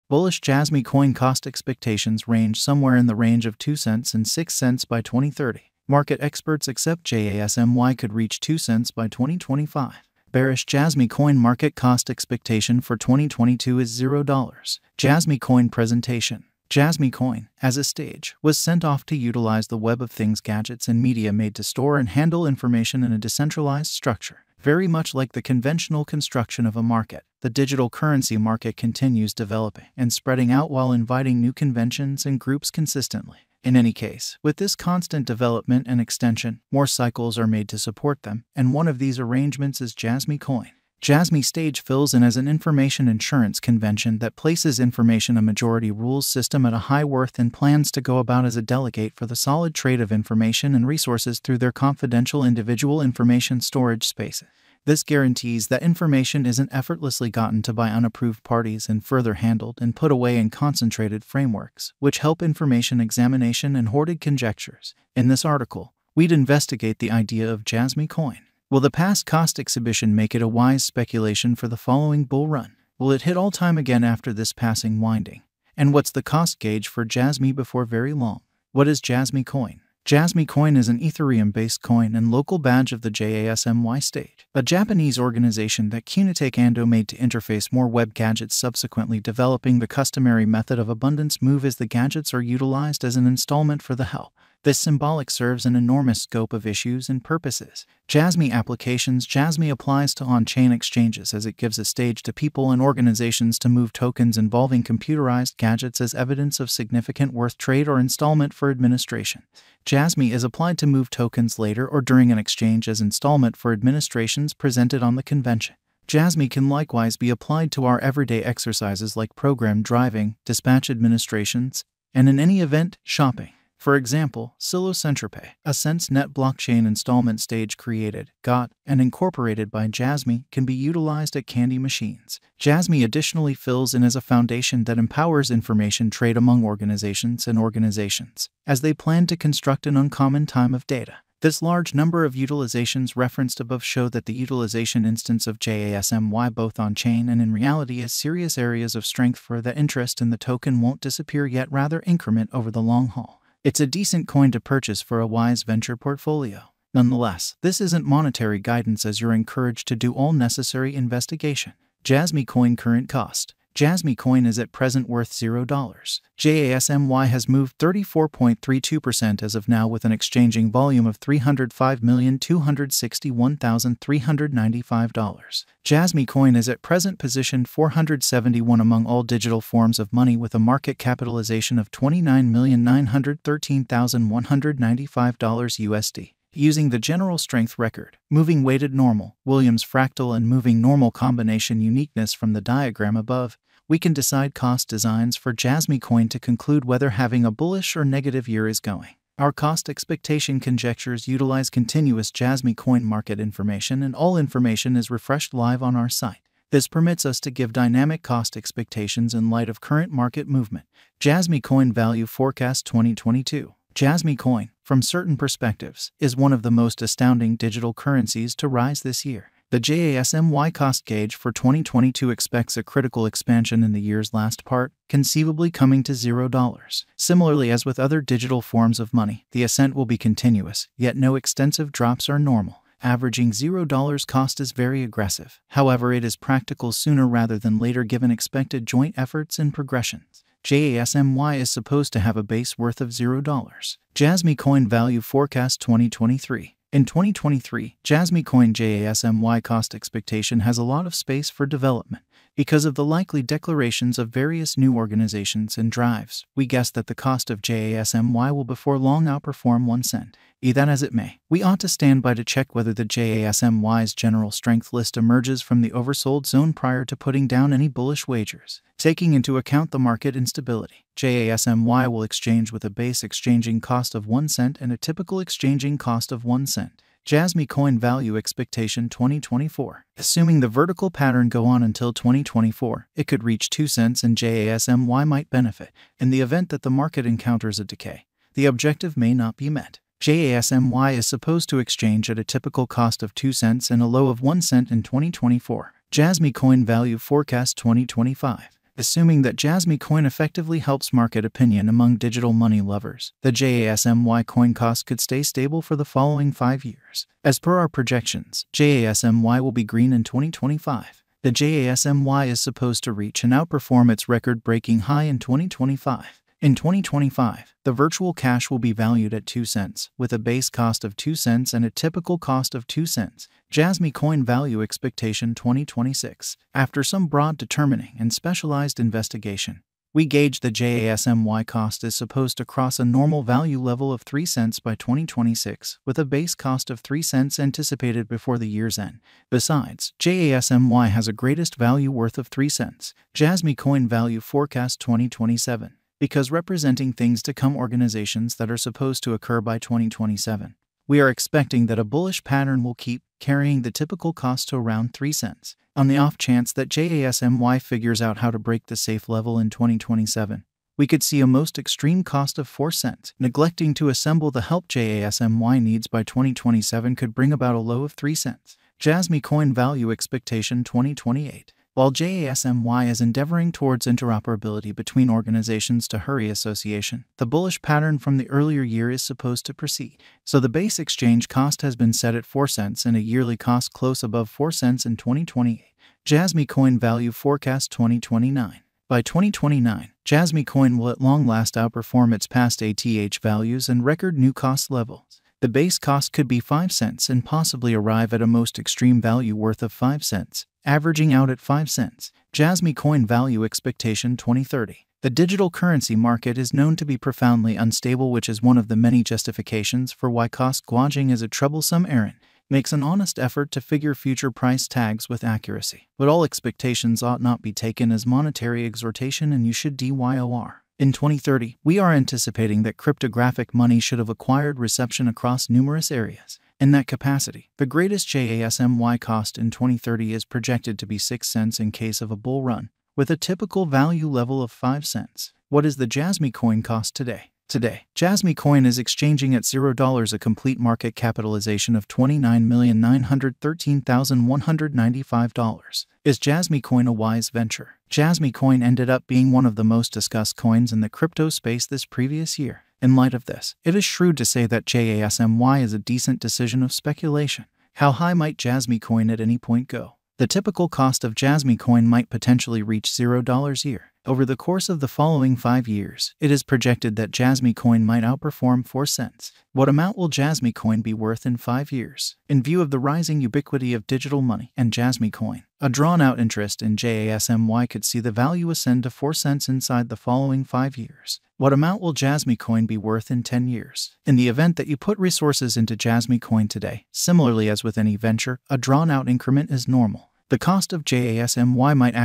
Bullish Jasmy coin cost expectations range somewhere in the range of 2 cents and 6 cents by 2030. Market experts accept JASMY could reach 2 cents by 2025. Bearish Jasmy coin market cost expectation for 2022 is $0. Jasmy coin presentation. Jasmy coin, as a stage, was sent off to utilize the Web of Things gadgets and media made to store and handle information in a decentralized structure. Very much like the conventional construction of a market, the digital currency market continues developing and spreading out while inviting new conventions and groups consistently. In any case, with this constant development and extension, more cycles are made to support them, and one of these arrangements is Jasmy coin. Jasmy stage fills in as an information insurance convention that places information a majority rules system at a high worth and plans to go about as a delegate for the solid trade of information and resources through their confidential individual information storage spaces. This guarantees that information isn't effortlessly gotten to by unapproved parties and further handled and put away in concentrated frameworks, which help information examination and hoarded conjectures. In this article, we'd investigate the idea of Jasmy coin. Will the past cost exhibition make it a wise speculation for the following bull run? Will it hit all-time again after this passing winding? And what's the cost gauge for Jasmy before very long? What is Jasmy coin? Jasmy coin is an Ethereum-based coin and local badge of the JASMY stage, a Japanese organization that Kunitake Ando made to interface more web gadgets, subsequently developing the customary method of abundance move as the gadgets are utilized as an installment for the help. This symbolic serves an enormous scope of issues and purposes. Jasmy applications. Jasmy applies to on-chain exchanges as it gives a stage to people and organizations to move tokens involving computerized gadgets as evidence of significant worth trade or installment for administration. Jasmy is applied to move tokens later or during an exchange as installment for administrations presented on the convention. Jasmy can likewise be applied to our everyday exercises like program driving, dispatch administrations, and in any event, shopping. For example, SiloCentrepay, a SenseNet blockchain installment stage created, got, and incorporated by Jasmy, can be utilized at candy machines. Jasmy additionally fills in as a foundation that empowers information trade among organizations and organizations, as they plan to construct an uncommon time of data. This large number of utilizations referenced above show that the utilization instance of JASMY both on-chain and in reality is serious areas of strength for that interest in the token won't disappear yet rather increment over the long haul. It's a decent coin to purchase for a wise venture portfolio. Nonetheless, this isn't monetary guidance as you're encouraged to do all necessary investigation. Jasmy coin current cost. Jasmy coin is at present worth $0. JASMY has moved 34.32% as of now with an exchanging volume of $305,261,395. Jasmy coin is at present positioned 471 among all digital forms of money with a market capitalization of $29,913,195 USD. Using the general strength record, moving weighted normal, Williams fractal and moving normal combination uniqueness from the diagram above, we can decide cost designs for Jasmy coin to conclude whether having a bullish or negative year is going. Our cost expectation conjectures utilize continuous Jasmy coin market information and all information is refreshed live on our site. This permits us to give dynamic cost expectations in light of current market movement. Jasmy coin value forecast 2022. Jasmy coin, from certain perspectives, is one of the most astounding digital currencies to rise this year. The JASMY cost gauge for 2022 expects a critical expansion in the year's last part, conceivably coming to $0. Similarly as with other digital forms of money, the ascent will be continuous, yet no extensive drops are normal. Averaging $0 cost is very aggressive. However, it is practical sooner rather than later given expected joint efforts and progressions. JASMY is supposed to have a base worth of $0. Jasmy coin value forecast 2023. In 2023, Jasmy coin JASMY cost expectation has a lot of space for development. Because of the likely declarations of various new organizations and drives, we guess that the cost of JASMY will before long outperform 1 cent. Be that as it may, we ought to stand by to check whether the JASMY's general strength list emerges from the oversold zone prior to putting down any bullish wagers. Taking into account the market instability, JASMY will exchange with a base exchanging cost of 1 cent and a typical exchanging cost of 1 cent. Jasmy coin value expectation 2024. Assuming the vertical pattern go on until 2024, it could reach 2 cents and JASMY might benefit. In the event that the market encounters a decay, the objective may not be met. JASMY is supposed to exchange at a typical cost of 2 cents and a low of 1 cent in 2024. Jasmy coin value forecast 2025. Assuming that Jasmy coin effectively helps market opinion among digital money lovers, the JASMY coin cost could stay stable for the following 5 years. As per our projections, JASMY will be green in 2025. The JASMY is supposed to reach and outperform its record-breaking high in 2025. In 2025, the virtual cash will be valued at 2 cents, with a base cost of 2 cents and a typical cost of 2 cents. Jasmy coin value expectation 2026. After some broad determining and specialized investigation, we gauge the JASMY cost is supposed to cross a normal value level of 3 cents by 2026, with a base cost of 3 cents anticipated before the year's end. Besides, JASMY has a greatest value worth of 3 cents. Jasmy coin value forecast 2027. Because representing things to come organizations that are supposed to occur by 2027. We are expecting that a bullish pattern will keep carrying the typical cost to around 3 cents. On the off chance that JASMY figures out how to break the safe level in 2027, we could see a most extreme cost of 4 cents. Neglecting to assemble the help JASMY needs by 2027 could bring about a low of 3 cents. Jasmy coin value expectation 2028. While JASMY is endeavoring towards interoperability between organizations to hurry association, the bullish pattern from the earlier year is supposed to proceed. So the base exchange cost has been set at 4 cents and a yearly cost close above 4 cents in 2028. Jasmy coin value forecast 2029. By 2029, Jasmy coin will at long last outperform its past ATH values and record new cost levels. The base cost could be 5 cents and possibly arrive at a most extreme value worth of 5 cents, averaging out at 5 cents. Jasmy coin value expectation 2030. The digital currency market is known to be profoundly unstable, which is one of the many justifications for why cost gouging is a troublesome errand. Makes an honest effort to figure future price tags with accuracy. But all expectations ought not be taken as monetary exhortation, and you should DYOR. In 2030, we are anticipating that cryptographic money should have acquired reception across numerous areas. In that capacity, the greatest JASMY cost in 2030 is projected to be 6 cents in case of a bull run, with a typical value level of 5 cents. What is the Jasmy coin cost today? Today, Jasmy coin is exchanging at $0, a complete market capitalization of $29,913,195. Is Jasmy coin a wise venture? Jasmy coin ended up being one of the most discussed coins in the crypto space this previous year. In light of this, it is shrewd to say that JASMY is a decent decision of speculation. How high might Jasmy coin at any point go? The typical cost of Jasmy coin might potentially reach $0 a year. Over the course of the following 5 years, it is projected that Jasmy coin might outperform 4 cents. What amount will Jasmy coin be worth in 5 years? In view of the rising ubiquity of digital money and Jasmy coin, a drawn-out interest in JASMY could see the value ascend to 4 cents inside the following 5 years. What amount will Jasmy coin be worth in 10 years? In the event that you put resources into Jasmy coin today, similarly as with any venture, a drawn-out increment is normal. The cost of JASMY might